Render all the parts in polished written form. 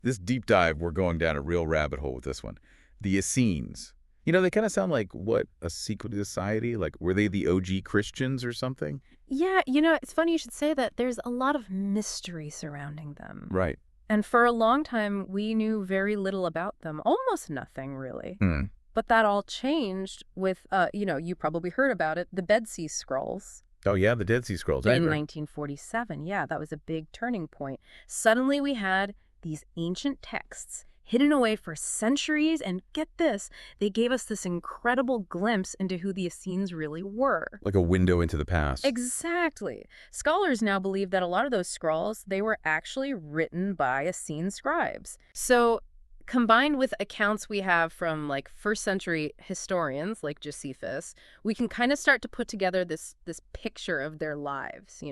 This deep dive, we're going down a real rabbit hole with this one. The Essenes. They kind of sound like, what, a secret society? Like, were they the OG Christians or something? Yeah, it's funny you should say that. There's a lot of mystery surrounding them. Right. And for a long time, we knew very little about them, almost nothing, really. Hmm. But that all changed with, you probably heard about it, the Dead Sea Scrolls. Oh, yeah, the Dead Sea Scrolls. In 1947, yeah, that was a big turning point. Suddenly we had these ancient texts hidden away for centuries, and get this, they gave us this incredible glimpse into who the Essenes really were. Like a window into the past. Exactly. Scholars now believe that a lot of those scrolls, they were actually written by Essene scribes. So combined with accounts we have from like first century historians like Josephus, we can kind of start to put together this picture of their lives,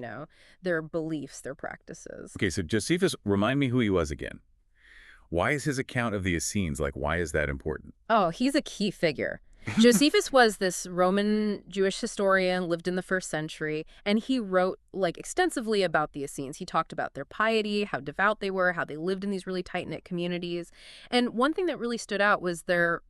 their beliefs, their practices. Okay, so Josephus, remind me who he was again. Why is his account of the Essenes, like, why is that important? Oh, he's a key figure. Josephus was this Roman Jewish historian, lived in the first century, and he wrote like extensively about the Essenes. He talked about their piety, how devout they were, how they lived in these really tight-knit communities. And one thing that really stood out was their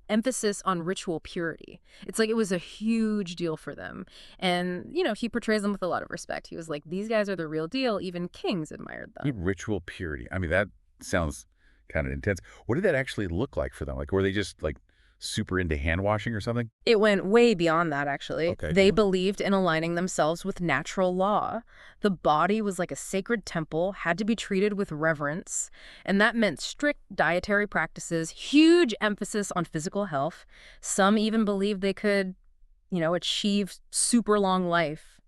emphasis on ritual purity. It's like it was a huge deal for them. And, he portrays them with a lot of respect. He was like, these guys are the real deal. Even kings admired them. Ritual purity. I mean, that sounds kind of intense. What did that actually look like for them? Like, were they just like super into hand washing or something? It went way beyond that, actually. Okay. They believed in aligning themselves with natural law. The body was like a sacred temple, had to be treated with reverence, and that meant strict dietary practices, huge emphasis on physical health. Some even believed they could, achieve super long life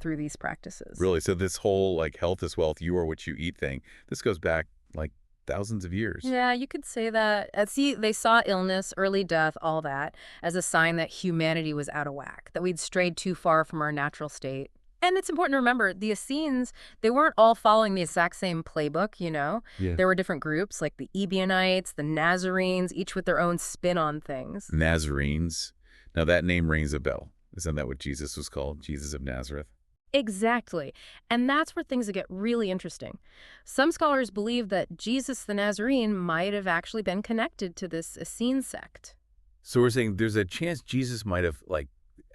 through these practices. Really? So this whole like health is wealth, you are what you eat thing, this goes back like thousands of years. Yeah, you could say that. See, they saw illness, early death, all that, as a sign that humanity was out of whack, that we'd strayed too far from our natural state. And it's important to remember, the Essenes, they weren't all following the exact same playbook. Yeah. There were different groups, like the Ebionites, the Nazarenes, each with their own spin on things. Nazarenes. Now that name rings a bell. Isn't that what Jesus was called? Jesus of Nazareth? Exactly. And that's where things get really interesting. Some scholars believe that Jesus the Nazarene might have actually been connected to this Essene sect. So we're saying there's a chance Jesus might have like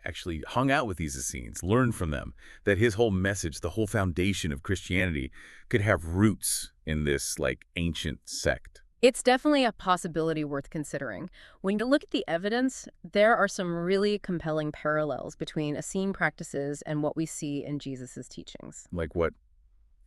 actually hung out with these Essenes, learned from them, that his whole message, the whole foundation of Christianity could have roots in this like ancient sect. It's definitely a possibility worth considering. When you look at the evidence, there are some really compelling parallels between Essene practices and what we see in Jesus' teachings. Like what?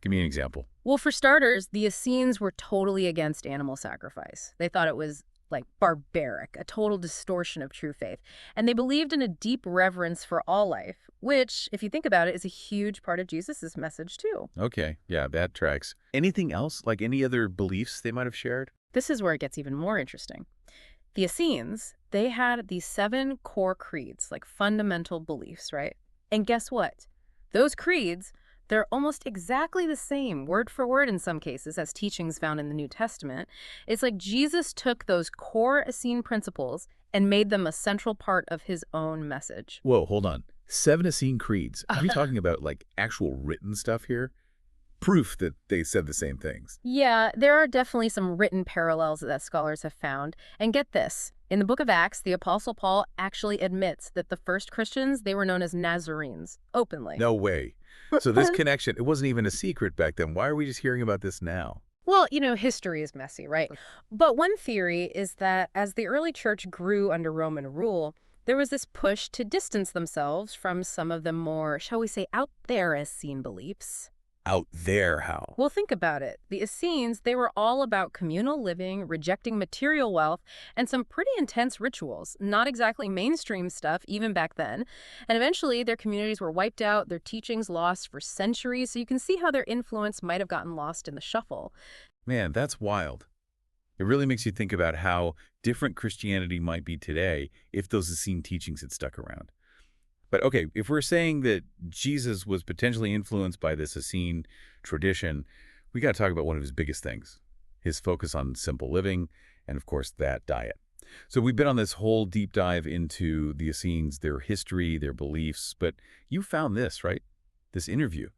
Give me an example. Well, for starters, the Essenes were totally against animal sacrifice. They thought it was like barbaric, a total distortion of true faith. And they believed in a deep reverence for all life, which, if you think about it, is a huge part of Jesus' message too. Okay, yeah, that tracks. Anything else? Like any other beliefs they might have shared? This is where it gets even more interesting. The Essenes, they had these 7 core creeds, like fundamental beliefs, right? And guess what? Those creeds, they're almost exactly the same, word for word in some cases, as teachings found in the New Testament. It's like Jesus took those core Essene principles and made them a central part of his own message. Whoa, hold on. 7 Essene creeds. Are we talking about like actual written stuff here? Proof that they said the same things. Yeah, there are definitely some written parallels that scholars have found. And get this, in the book of Acts, the Apostle Paul actually admits that the first Christians, they were known as Nazarenes, openly. No way. So this connection, it wasn't even a secret back then. Why are we just hearing about this now? Well, history is messy, right? But one theory is that as the early church grew under Roman rule, there was this push to distance themselves from some of the more, shall we say, out there Essene beliefs. Out there, how? Well, think about it. The Essenes, they were all about communal living, rejecting material wealth, and some pretty intense rituals. Not exactly mainstream stuff, even back then. And eventually, their communities were wiped out, their teachings lost for centuries, so you can see how their influence might have gotten lost in the shuffle. Man, that's wild. It really makes you think about how different Christianity might be today if those Essene teachings had stuck around. But okay, if we're saying that Jesus was potentially influenced by this Essene tradition, we got to talk about one of his biggest things, his focus on simple living and, of course, that diet. So we've been on this whole deep dive into the Essenes, their history, their beliefs, but you found this, right? This interview.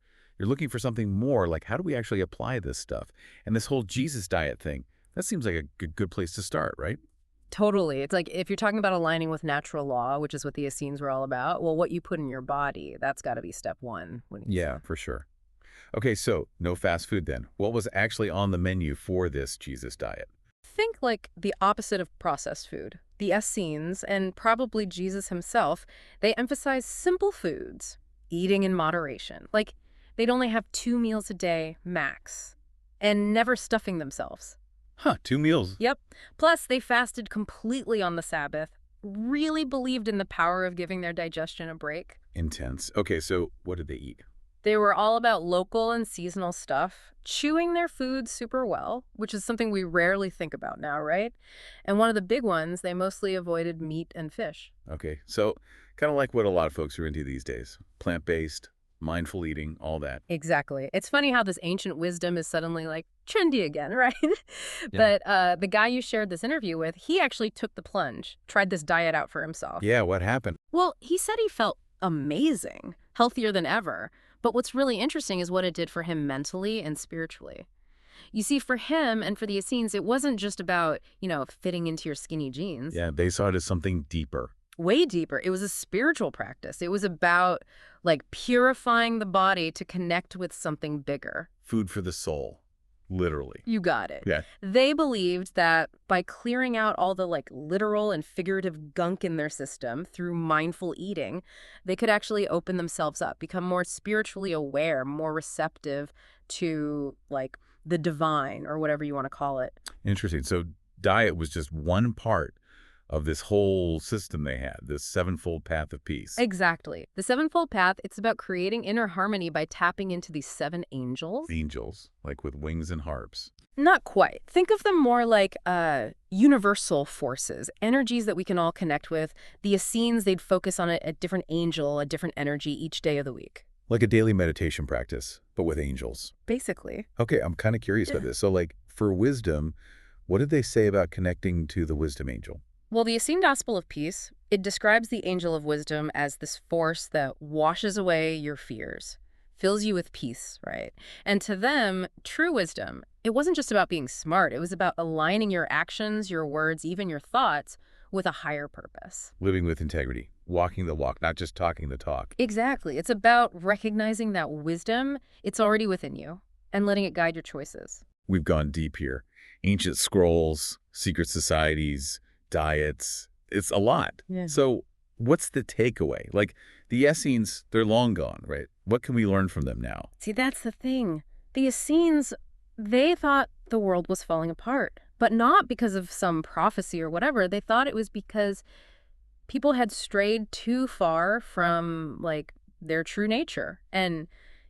You're looking for something more, like how do we actually apply this stuff? And this whole Jesus diet thing, that seems like a good place to start, right? Totally. It's like if you're talking about aligning with natural law, which is what the Essenes were all about, well, what you put in your body, that's got to be step one. Yeah, for sure. Okay, so no fast food then. What was actually on the menu for this Jesus diet? Think like the opposite of processed food. The Essenes, and probably Jesus himself, they emphasize simple foods, eating in moderation. Like they'd only have 2 meals a day, max, and never stuffing themselves. Huh, 2 meals. Yep. Plus, they fasted completely on the Sabbath, really believed in the power of giving their digestion a break. Intense. Okay, so what did they eat? They were all about local and seasonal stuff, chewing their food super well, which is something we rarely think about now, right? And one of the big ones, they mostly avoided meat and fish. Okay, so kind of like what a lot of folks are into these days. Plant-based, mindful eating, all that. Exactly. It's funny how this ancient wisdom is suddenly like trendy again, right? Yeah. But the guy you shared this interview with, he actually took the plunge, tried this diet out for himself. Yeah, what happened? Well, he said he felt amazing, healthier than ever. But what's really interesting is what it did for him mentally and spiritually. You see, for him and for the Essenes, it wasn't just about, fitting into your skinny jeans. Yeah, they saw it as something deeper. Way deeper. It was a spiritual practice. It was about, like, purifying the body to connect with something bigger. Food for the soul, literally. You got it. Yeah. They believed that by clearing out all the literal and figurative gunk in their system through mindful eating, they could actually open themselves up, become more spiritually aware, more receptive to the divine or whatever you want to call it. Interesting. So diet was just one part of this whole system they had, this sevenfold path of peace. Exactly. The sevenfold path, it's about creating inner harmony by tapping into these 7 angels. Angels, like with wings and harps. Not quite. Think of them more like universal forces, energies that we can all connect with. The Essenes, they'd focus on a different angel, a different energy each day of the week. Like a daily meditation practice, but with angels. Basically. Okay, I'm kind of curious about this. So for wisdom, what did they say about connecting to the wisdom angel? Well, the Essene Gospel of Peace, it describes the angel of wisdom as this force that washes away your fears, fills you with peace, right? And to them, true wisdom, it wasn't just about being smart. It was about aligning your actions, your words, even your thoughts with a higher purpose. Living with integrity, walking the walk, not just talking the talk. Exactly. It's about recognizing that wisdom, it's already within you and letting it guide your choices. We've gone deep here. Ancient scrolls, secret societies, diets. It's a lot. Yeah. So what's the takeaway? The Essenes, they're long gone, right? What can we learn from them now? See, that's the thing. The Essenes, they thought the world was falling apart, but not because of some prophecy or whatever. They thought it was because people had strayed too far from, their true nature. And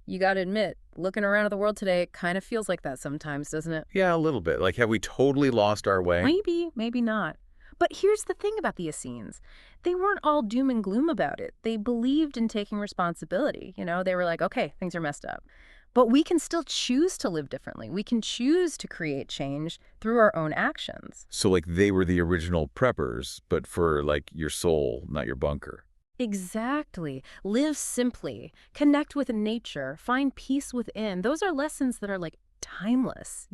you got to admit, looking around at the world today, it kind of feels like that sometimes, doesn't it? Yeah, a little bit. Have we totally lost our way? Maybe, maybe not. But here's the thing about the Essenes. They weren't all doom and gloom about it. They believed in taking responsibility. They were like, okay, things are messed up. But we can still choose to live differently. We can choose to create change through our own actions. So they were the original preppers, but for your soul, not your bunker. Exactly. Live simply. Connect with nature. Find peace within. Those are lessons that are timeless,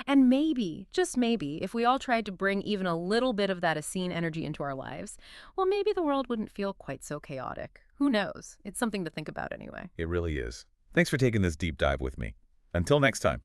And maybe, just maybe, if we all tried to bring even a little bit of that Essene energy into our lives, well, maybe the world wouldn't feel quite so chaotic. Who knows? It's something to think about anyway. It really is. Thanks for taking this deep dive with me. Until next time.